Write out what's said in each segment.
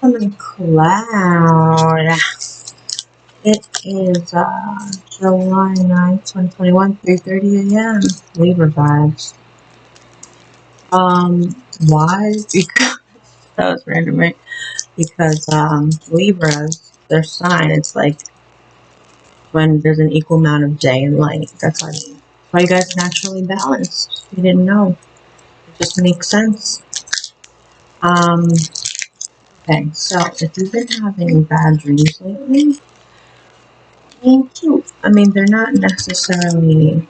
welcome Cloud. It is July 9th, 2021, 3:30 a.m. Libra vibes. Why? Because that was random, right? Because Libras, their sign, it's like when there's an equal amount of day and light. That's why you guys naturally balanced. You didn't know. It just makes sense. Okay, so if you've been having bad dreams lately, me too. I mean, they're not necessarily,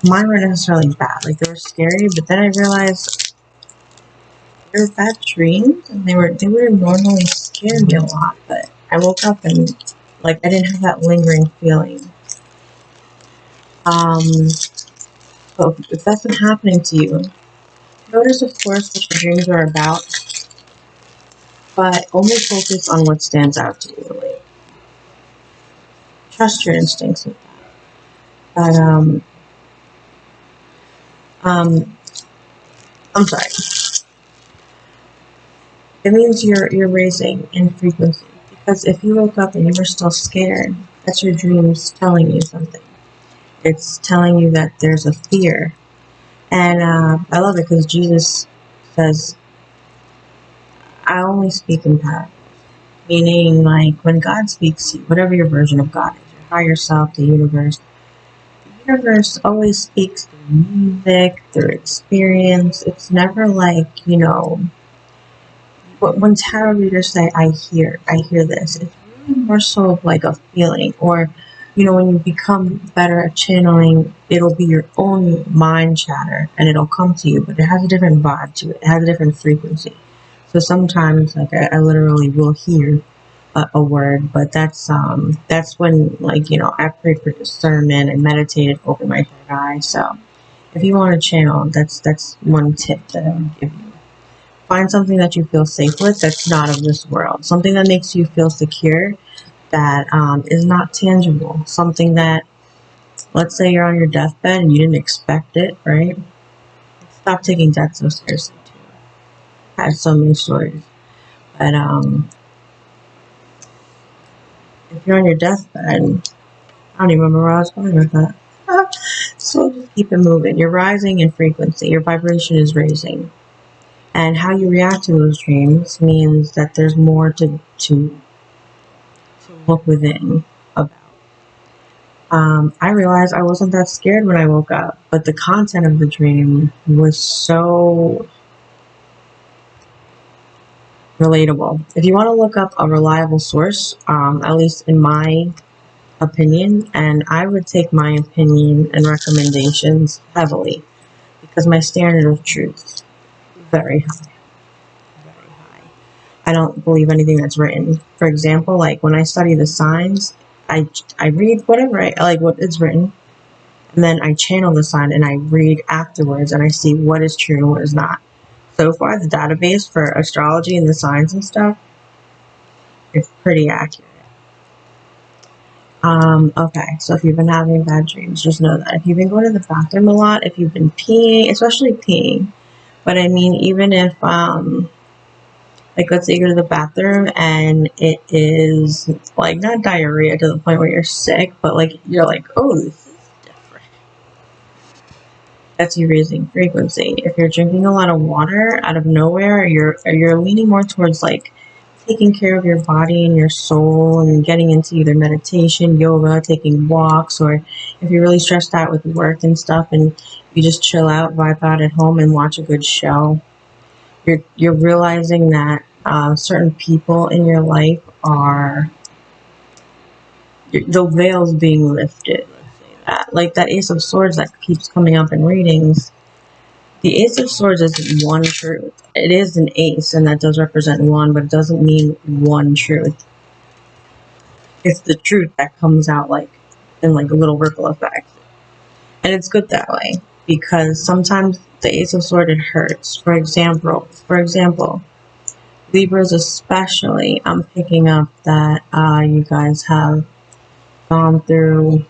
mine weren't necessarily bad. Like, they were scary, but then I realized they were bad dreams, and they would normally scare me a lot. But I woke up and, like, I didn't have that lingering feeling. So if that's been happening to you, notice, of course, what your dreams are about, but only focus on what stands out to you. Like, trust your instincts with that. But, I'm sorry. It means you're raising in frequency. Because if you woke up and you were still scared, that's your dreams telling you something. It's telling you that there's a fear. And I love it because Jesus says, I only speak in parables. Meaning, like, when God speaks to you, whatever your version of God is, your higher self, the universe always speaks through music, through experience. It's never like, when tarot readers say, I hear this, it's really more so of like a feeling. Or, when you become better at channeling, it'll be your own mind chatter and it'll come to you, but it has a different vibe to it. It has a different frequency. So sometimes, like, I literally will hear a word, but that's when, like, I prayed for discernment and meditated, open my third eye. So if you want to channel, that's one tip that I would give you. Find something that you feel safe with that's not of this world. Something that makes you feel secure, that is not tangible. Something that, let's say you're on your deathbed and you didn't expect it, right? Stop taking death so seriously, too. I have so many stories. But if you're on your deathbed, I don't even remember where I was going with that. So just keep it moving. You're rising in frequency. Your vibration is raising. And how you react to those dreams means that there's more to look within about. I realized I wasn't that scared when I woke up, but the content of the dream was so relatable. If you want to look up a reliable source, at least in my opinion, and I would take my opinion and recommendations heavily, because my standard of truth is very high. I don't believe anything that's written. For example, like when I study the signs, I read whatever I like, what is written, and then I channel the sign and I read afterwards and I see what is true and what is not. So far, the database for astrology and the signs and stuff, it's pretty accurate. Okay, so if you've been having bad dreams, just know that. If you've been going to the bathroom a lot, if you've been peeing, especially peeing, but I mean, even if, like, let's say you go to the bathroom and it is, like, not diarrhea to the point where you're sick, but, like, you're like, oh, this is different. That's you raising frequency. If you're drinking a lot of water out of nowhere, you're leaning more towards, like, taking care of your body and your soul and getting into either meditation, yoga, taking walks, or if you're really stressed out with work and stuff and you just chill out, vibe out at home and watch a good show. You're realizing that certain people in your life are, the veil's being lifted. Let's say that. Like that Ace of Swords that keeps coming up in readings. The Ace of Swords isn't one truth. It is an ace, and that does represent one, but it doesn't mean one truth. It's the truth that comes out like in like a little ripple effect. And it's good that way, because sometimes the Ace of Swords, it hurts. For example, Libras especially, I'm picking up that you guys have gone through,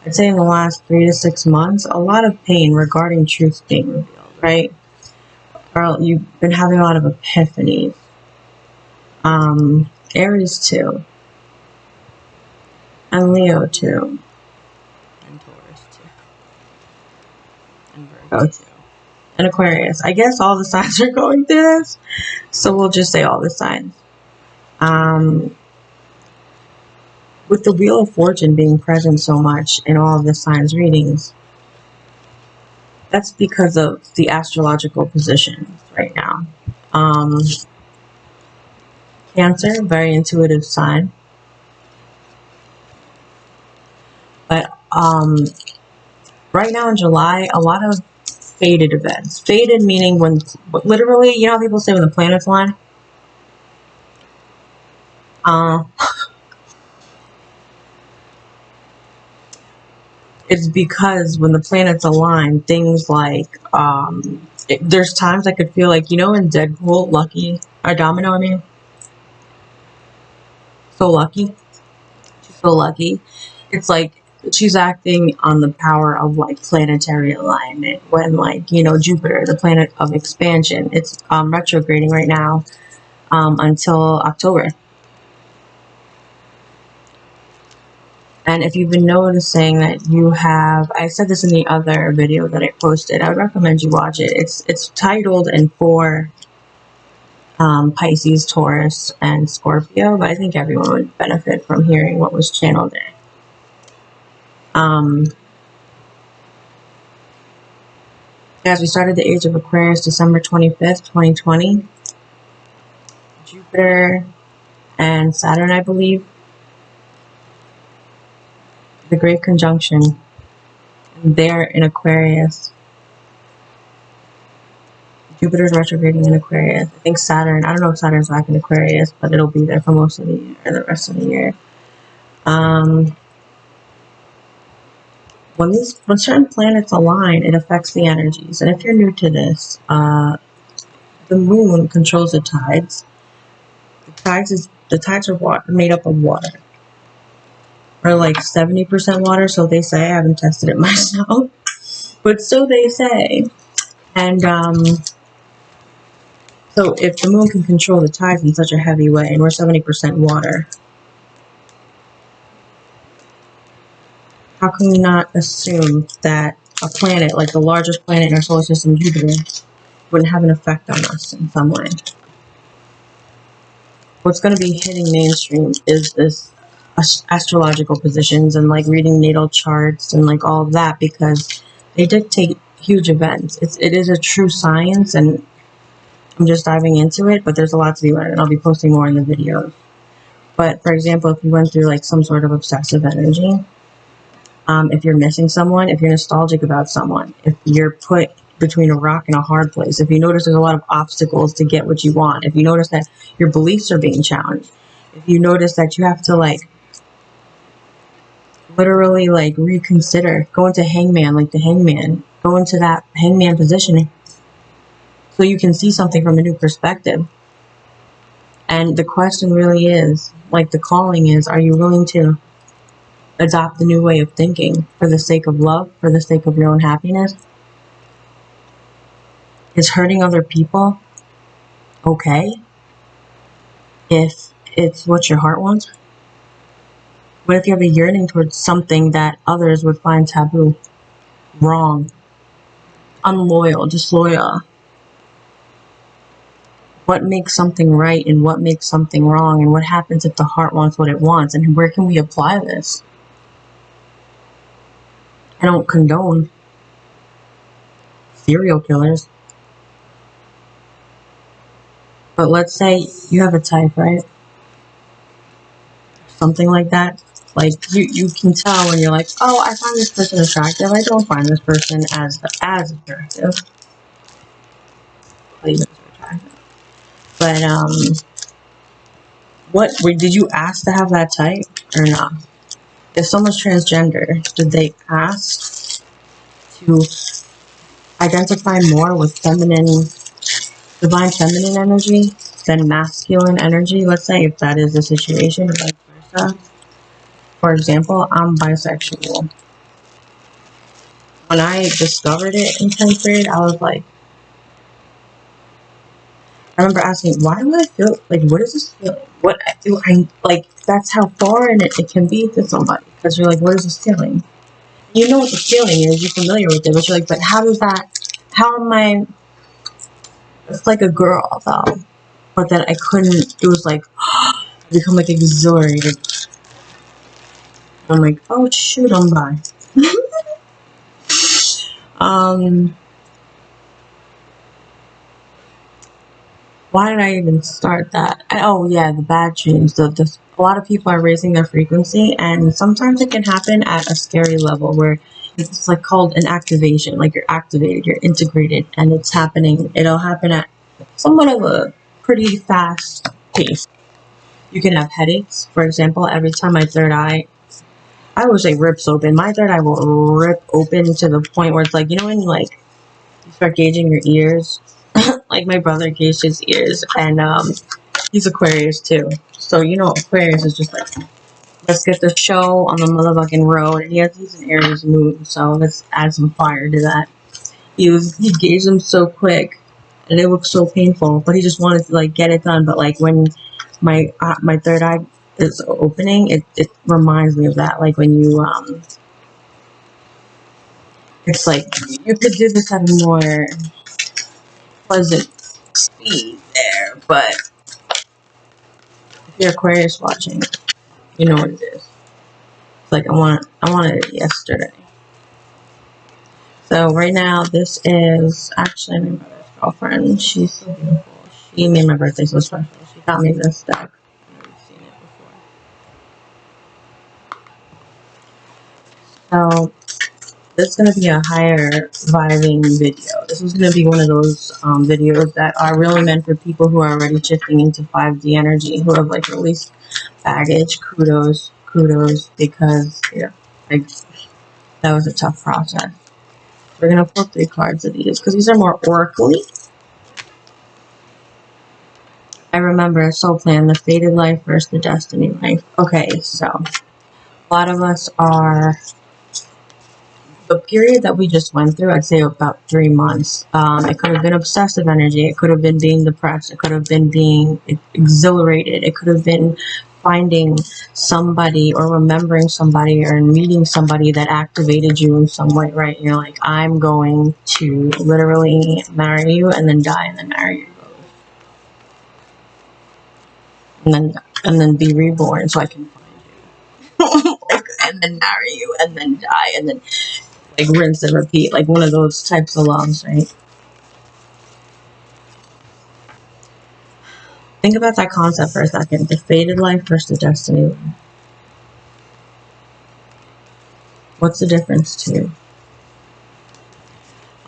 I'd say in the last 3 to 6 months, a lot of pain regarding truth being revealed, right? Or you've been having a lot of epiphanies. Aries too. And Leo too. And Taurus too. And Virgo too. And Aquarius. I guess all the signs are going through this. So we'll just say all the signs. With the Wheel of Fortune being present so much in all of the signs readings, that's because of the astrological positions right now. Cancer, very intuitive sign. But right now in July, a lot of fated events. Fated meaning when, literally, you know how people say when the planets align? It's because when the planets align, things like, there's times I could feel like, you know, in Deadpool, Lucky, or Domino, I mean? So lucky. She's so lucky. It's like she's acting on the power of like planetary alignment when, like, you know, Jupiter, the planet of expansion, it's retrograding right now until October. And if you've been noticing that you have, I said this in the other video that I posted, I would recommend you watch it. It's titled in for Pisces, Taurus, and Scorpio, but I think everyone would benefit from hearing what was channeled there. As we started the age of Aquarius, December 25th, 2020, Jupiter and Saturn, I believe, the Great Conjunction, they're in Aquarius. Jupiter's retrograding in Aquarius. I think Saturn, I don't know if Saturn's back in Aquarius, but it'll be there for most of the year, or the rest of the year. When certain planets align, it affects the energies. And if you're new to this, the moon controls the tides. The tides are made up of water, or like 70% water, so they say. I haven't tested it myself, but so they say. And so if the moon can control the tides in such a heavy way, and we're 70% water, how can we not assume that a planet, like the largest planet in our solar system, Jupiter, wouldn't have an effect on us in some way? What's going to be hitting mainstream is this astrological positions and like reading natal charts and like all of that, because they dictate huge events. It is a true science, and I'm just diving into it, but there's a lot to be learned, and I'll be posting more in the videos. But for example, if you went through like some sort of obsessive energy, if you're missing someone, if you're nostalgic about someone, if you're put between a rock and a hard place, if you notice there's a lot of obstacles to get what you want, if you notice that your beliefs are being challenged, if you notice that you have to like literally like reconsider, go into hangman, like the hangman, go into that hangman position so you can see something from a new perspective. And the question really is, like the calling is, are you willing to adopt the new way of thinking for the sake of love, for the sake of your own happiness? Is hurting other people okay if it's what your heart wants? What if you have a yearning towards something that others would find taboo, wrong, unloyal, disloyal? What makes something right and what makes something wrong, and what happens if the heart wants what it wants, and where can we apply this? I don't condone serial killers, but let's say you have a type, right? Something like that. Like you can tell when you're like, oh, I find this person attractive. I don't find this person as attractive. But wait, did you ask to have that type or not? If someone's transgender, did they ask to identify more with divine feminine energy than masculine energy? Let's say if that is the situation, or vice versa. For example, I'm bisexual. When I discovered it in 10th grade, I was like, I remember asking, why do I feel like, what is this feeling? What do I like? That's how foreign it can be to somebody, because you're like, what is this feeling? You know what the feeling is, you're familiar with it, but you're like, but how does that, how am I, it's like a girl though, but then I couldn't, it was like, I become like exhilarated. I'm like, oh shoot, I'm by. Why did I even start that? Oh yeah, the bad dreams. A lot of people are raising their frequency, and sometimes it can happen at a scary level where it's like called an activation. Like you're activated, you're integrated, and it's happening. It'll happen at somewhat of a pretty fast pace. You can have headaches, for example. Every time my third eye, I would say rips open. My third eye will rip open to the point where it's like, you know when like you start gauging your ears. Like my brother gauged his ears, and he's Aquarius too. So you know Aquarius is just like, let's get the show on the motherfucking road. And he's an Aries moon, so let's add some fire to that. He gauged them so quick, and it looked so painful. But he just wanted to like get it done. But like when my third eye is opening, it reminds me of that. Like when you it's like you could do this at a more pleasant speed there, but if you're Aquarius watching, you know what it is. It's like I wanted it yesterday. So right now, this is actually my brother's girlfriend. She's so beautiful. She made my birthday so special. She got me this deck. I've never seen it before. So this is gonna be a higher vibing video. This is gonna be one of those videos that are really meant for people who are already shifting into 5D energy, who have like released baggage. Kudos, because yeah, like that was a tough process. We're going to pull 3 cards of these because these are more oracly. I remember Soul Plan, the fated life versus the destiny life. Okay, so a lot of us are, the period that we just went through, I'd say about 3 months. It could have been obsessive energy. It could have been being depressed. It could have been being exhilarated. It could have been finding somebody or remembering somebody or meeting somebody that activated you in some way, right? You're like, I'm going to literally marry you and then die and then marry you. And then be reborn so I can find you. Like, and then marry you and then die and then like rinse and repeat, like one of those types of loves, right? Think about that concept for a second. The fated life versus the destiny life. What's the difference to you?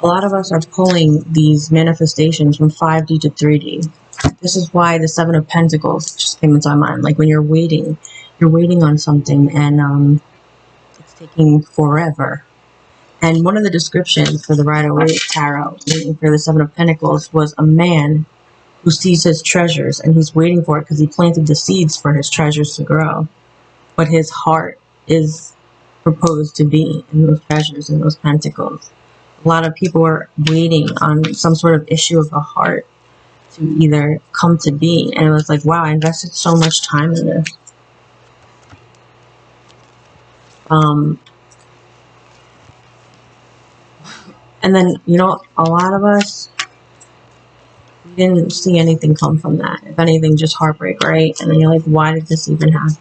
A lot of us are pulling these manifestations from 5D to 3D. This is why the 7 of Pentacles just came into my mind. Like when you're waiting on something and it's taking forever. And one of the descriptions for the Rider-Waite Tarot, waiting for the 7 of Pentacles, was a man who sees his treasures and he's waiting for it because he planted the seeds for his treasures to grow. But his heart is proposed to be in those treasures, in those pentacles. A lot of people are waiting on some sort of issue of the heart to either come to be. And it was like, wow, I invested so much time in this. And then, you know, a lot of us, we didn't see anything come from that. If anything, just heartbreak, right? And then you're like, why did this even happen?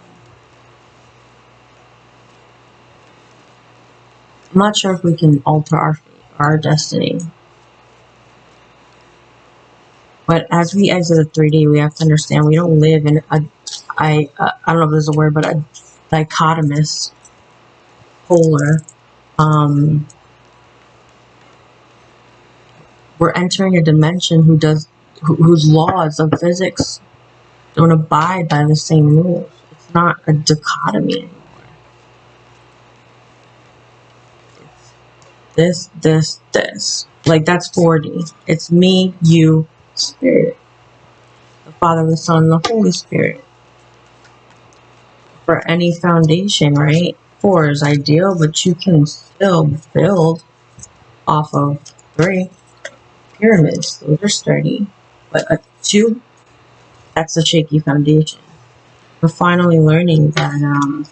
I'm not sure if we can alter our fate, our destiny. But as we exit the 3D, we have to understand we don't live in a, I don't know if there's a word, but a dichotomous, polar, we're entering a dimension whose laws of physics don't abide by the same rules. It's not a dichotomy anymore. It's this. Like that's 4D. It's me, you, Spirit. The Father, the Son, the Holy Spirit. For any foundation, right? 4 is ideal, but you can still build off of 3. Pyramids, those are sturdy. But a 2, that's a shaky foundation. We're finally learning that,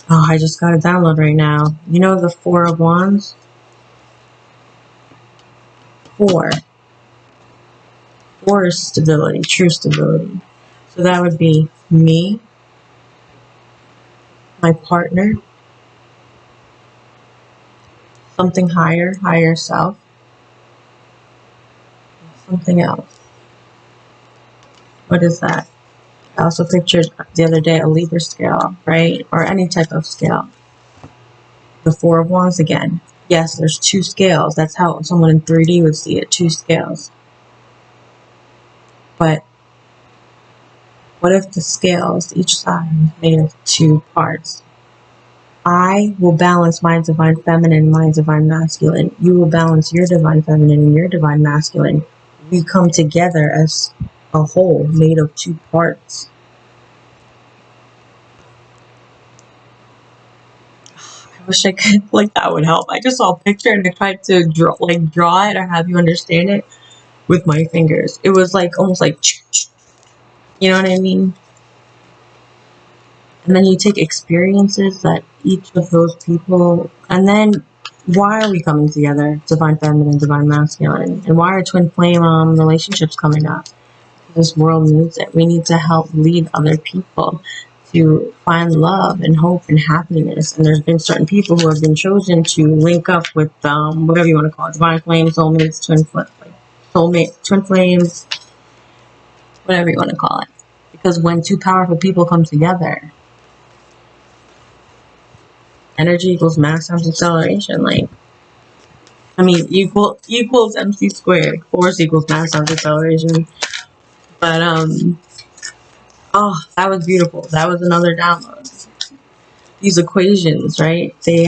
oh, I just got to download right now. You know the 4 of Wands? 4. 4 is stability, true stability. So that would be me, my partner, something higher, higher self, something else. What is that? I also pictured the other day a Libra scale, right? Or any type of scale. The 4 of Wands again. Yes, there's 2 scales. That's how someone in 3D would see it, 2 scales. But what if the scales, each side, is made of 2 parts? I will balance my divine feminine, my divine masculine. You will balance your divine feminine and your divine masculine. We come together as a whole made of 2 parts. I wish I could, like, that would help. I just saw a picture and I tried to draw it or have you understand it with my fingers. It was like almost like, you know what I mean? And then you take experiences that each of those people, and then why are we coming together? Divine feminine, divine masculine. And why are twin flame relationships coming up? This world needs it. We need to help lead other people to find love and hope and happiness. And there's been certain people who have been chosen to link up with whatever you want to call it, divine flames, soulmates, twin flames, whatever you want to call it. Because when 2 powerful people come together, energy equals mass times acceleration. Like, I mean, equals MC squared. Force equals mass times acceleration. But oh, that was beautiful. That was another download. These equations, right? They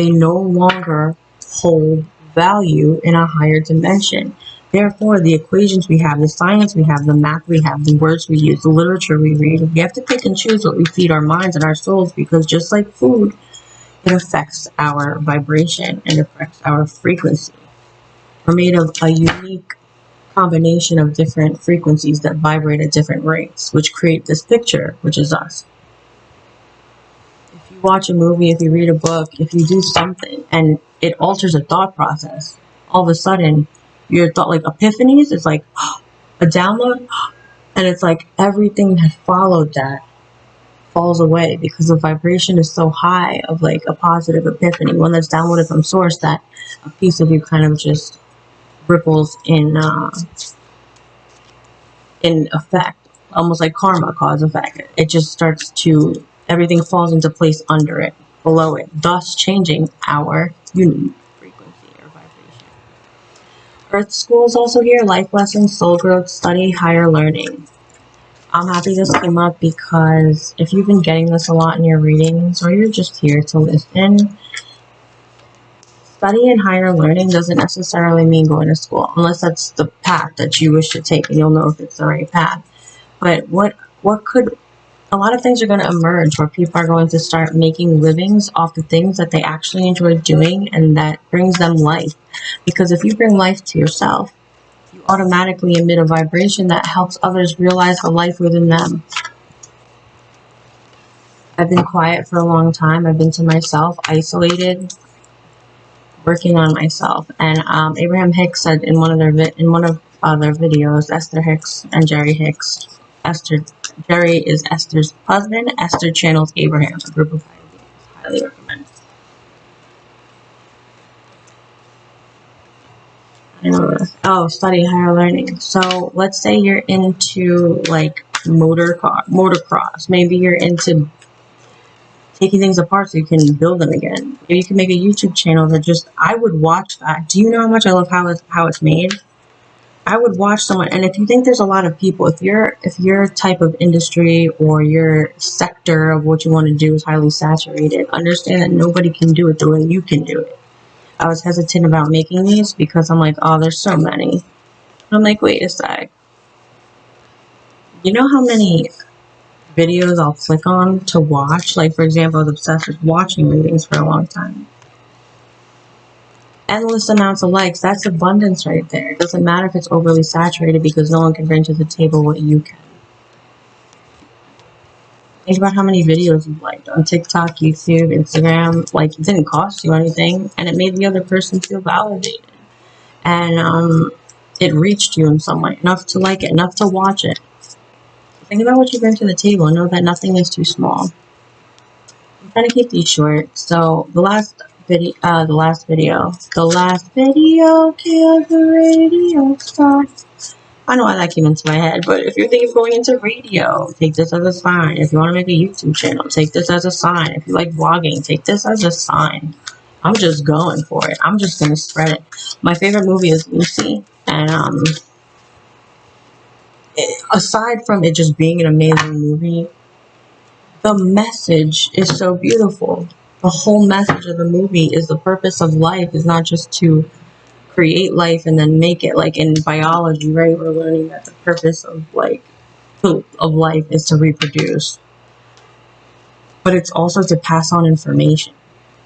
no longer hold value in a higher dimension. Therefore, the equations we have, the science we have, the math we have, the words we use, the literature we read, we have to pick and choose what we feed our minds and our souls, because just like food, it affects our vibration and affects our frequency. We're made of a unique combination of different frequencies that vibrate at different rates, which create this picture, which is us. If you watch a movie, if you read a book, if you do something and it alters a thought process, all of a sudden your thought, like epiphanies, is like a download, and it's like everything that followed that falls away because the vibration is so high of like a positive epiphany, one that's downloaded from source, that a piece of you kind of just ripples in effect, almost like karma, cause effect. It just starts to, everything falls into place under it, below it, thus changing our unique frequency or vibration. Earth School is also here, life lessons, soul growth, study, higher learning. I'm happy this came up because if you've been getting this a lot in your readings, or you're just here to listen, study and higher learning doesn't necessarily mean going to school, unless that's the path that you wish to take, and you'll know if it's the right path. But what could, a lot of things are going to emerge where people are going to start making livings off the things that they actually enjoy doing and that brings them life. Because if you bring life to yourself, you automatically emit a vibration that helps others realize the life within them. I've been quiet for a long time. I've been to myself, isolated, working on myself. And Abraham Hicks said in one of their videos, Esther Hicks and Jerry Hicks. Jerry is Esther's husband. Esther channels Abraham, a group of higher beings. Highly recommend. Oh, study higher learning. So let's say you're into like motocross. Maybe you're into taking things apart so you can build them again. Maybe you can make a YouTube channel that just, I would watch that. Do you know how much I love how it's made? I would watch someone, and if you think there's a lot of people, if your type of industry or your sector of what you want to do is highly saturated, understand that nobody can do it the way you can do it. I was hesitant about making these because I'm like, oh, there's so many. I'm like, wait a sec. You know how many videos I'll click on to watch? Like, for example, I was obsessed with watching readings for a long time. endless amounts of likes. That's abundance right there. It doesn't matter if it's overly saturated because no one can bring to the table what you can. Think about how many videos you've liked on TikTok, YouTube, Instagram. Like, it didn't cost you anything, and it made the other person feel validated. And it reached you in some way, enough to like it, enough to watch it. Think about what you bring to the table and know that nothing is too small. I'm trying to keep these short. So the last video killed the radio star. I know why that came into my head, but if you're thinking of going into radio, take this as a sign. If you want to make a YouTube channel, take this as a sign. If you like vlogging, take this as a sign. I'm just going for it. I'm just going to spread it. My favorite movie is Lucy. And aside from it just being an amazing movie, the message is so beautiful. The whole message of the movie is the purpose of life is not just to create life and then make it. Like in biology, right? We're learning that the purpose of life is to reproduce. But it's also to pass on information.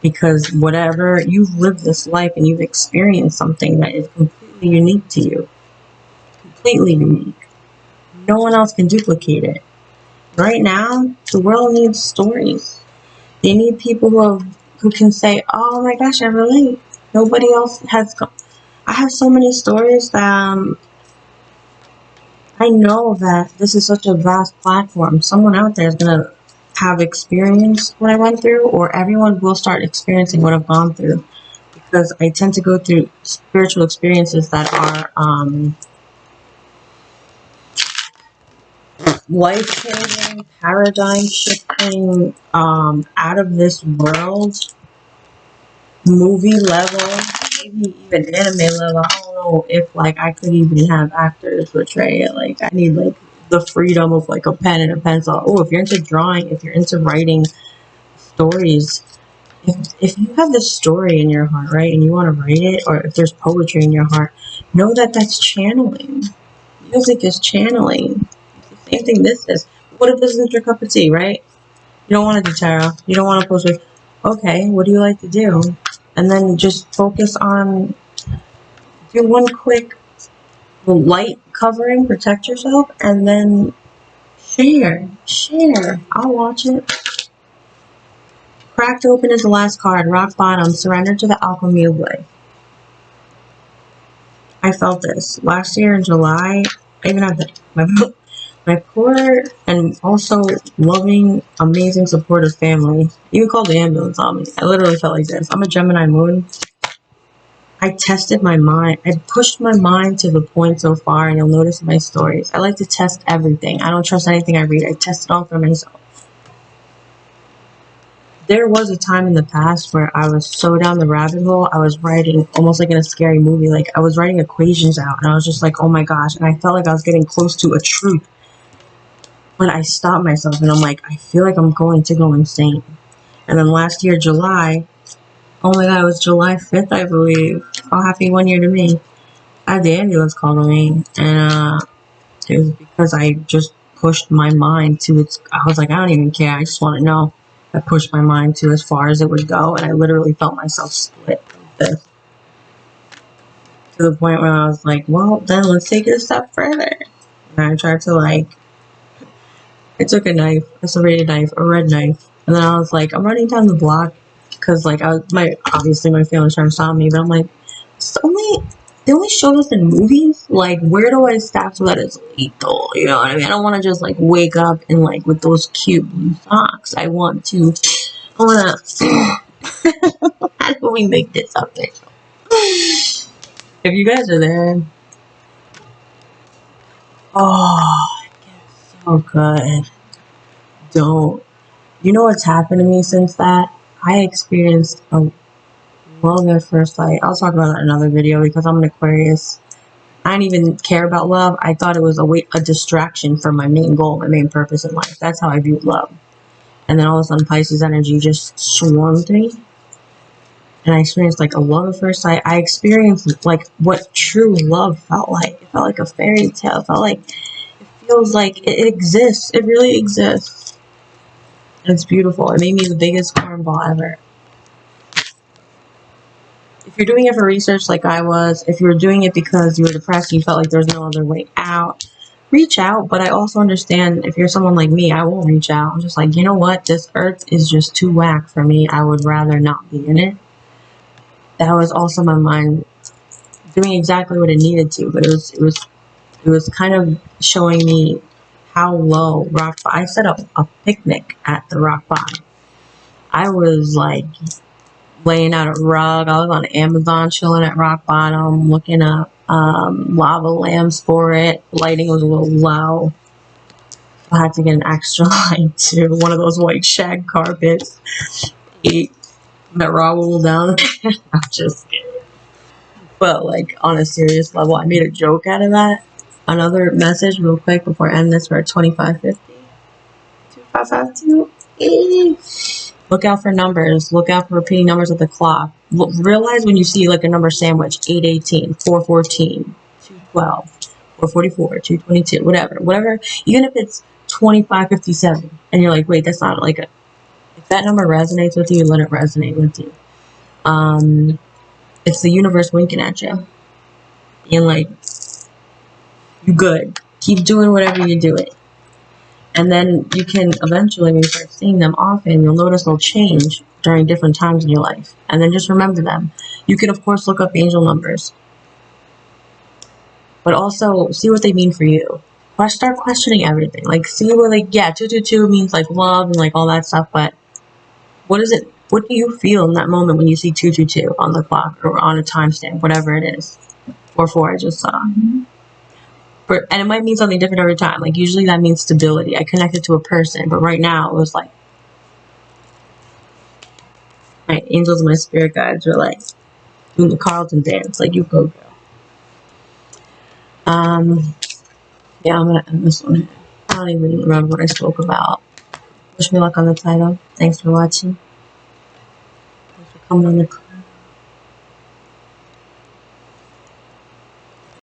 Because whatever, you've lived this life and you've experienced something that is completely unique to you. Completely unique. No one else can duplicate it. Right now, the world needs stories. They need people who can say, oh my gosh, I relate. Nobody else has... I have so many stories that I know that this is such a vast platform. Someone out there is going to have experienced what I went through, or everyone will start experiencing what I've gone through. Because I tend to go through spiritual experiences that are life-changing, paradigm-shifting, out of this world, movie level, maybe even anime level. I don't know if like I could even have actors portray it. Like I need like the freedom of like a pen and a pencil. Oh, if you're into drawing, if you're into writing stories, if you have this story in your heart, right, and you want to write it, or if there's poetry in your heart, know that that's channeling. Music is channeling. It's the same thing this is. What if this isn't your cup of tea, right? You don't want to do tarot. You don't want to post it. Okay, what do you like to do? And then just focus on, do one quick light covering, protect yourself, and then share. I'll watch it. Cracked open is the last card. Rock bottom. Surrender to the alchemy of life. I felt this last year in July. I even had my poor and also loving, amazing, supportive family. You called the ambulance on me. I literally felt like this. I'm a Gemini moon. I tested my mind. I pushed my mind to the point so far, and you'll notice in my stories. I like to test everything. I don't trust anything I read. I test it all for myself. There was a time in the past where I was so down the rabbit hole, I was writing almost like in a scary movie. Like I was writing equations out, and I was just like, oh my gosh. And I felt like I was getting close to a truth. But I stopped myself, and I'm like, I feel like I'm going to go insane. And then last year, July, oh my god, it was July 5th, I believe. Oh, happy 1 year to me. I had the ambulance called on me, and it was because I just pushed my mind to its... I was like, I don't even care. I just want to know. I pushed my mind to as far as it would go, and I literally felt myself split like this. To the point where I was like, well, then let's take it a step further. And I tried to, like... I took a knife, a serrated knife, a red knife, and then I was like, I'm running down the block, because, like, obviously my family's trying to stop me, but I'm like, they only show this in movies. Like, where do I stop so that it's lethal? You know what I mean? I don't want to just like wake up and like with those cute blue socks. I want to. How do we make this up there? If you guys are there, oh, it gets so good. Don't. You know what's happened to me since that? I experienced a love at first sight. I'll talk about that in another video because I'm an Aquarius. I didn't even care about love. I thought it was a distraction from my main goal, my main purpose in life. That's how I viewed love. And then all of a sudden, Pisces energy just swarmed me. And I experienced like a love at first sight. I experienced like what true love felt like. It felt like a fairy tale. It felt like, it feels like it exists. It really exists. And it's beautiful. It made me the biggest cornball ever. if you're doing it for research like I was, if you were doing it because you were depressed and you felt like there was no other way out, reach out. But I also understand if you're someone like me, I won't reach out. I'm just like, you know what? This earth is just too whack for me. I would rather not be in it. That was also my mind doing exactly what it needed to, but it was kind of showing me how low rock. I set up a picnic at the rock bottom. I was like laying out a rug. I was on Amazon chilling at rock bottom, looking up lava lamps for it. Lighting was a little low. I had to get an extra light too. One of those white shag carpets. Met Raul down there. I'm just kidding. But like on a serious level, I made a joke out of that. Another message real quick before I end this. We're at 2550. 2552. Look out for numbers. Look out for repeating numbers at the clock. Realize when you see like a number sandwich, 818, 414, 212, 444, 222, whatever. Even if it's 2557, and you're like, wait, that's not like a. If that number resonates with you, let it resonate with you. It's the universe winking at you, being like, you good. Keep doing whatever you're doing. And then you can eventually, when you start seeing them often, you'll notice they'll change during different times in your life. And then just remember them. You can, of course, look up angel numbers. But also, see what they mean for you. Start questioning everything. Like, see what, like, yeah, 222 means, like, love and, like, all that stuff. But what is it? What do you feel in that moment when you see 222 on the clock or on a timestamp, whatever it is? 44, I just saw. And it might mean something different every time. Like, usually that means stability. I connected to a person, but right now it was like, my angels and my spirit guides were like doing the Carlton dance. Like, you go, girl. Yeah, I'm gonna end this one. I don't even remember what I spoke about. Wish me luck on the title. Thanks for watching. Thanks for coming on the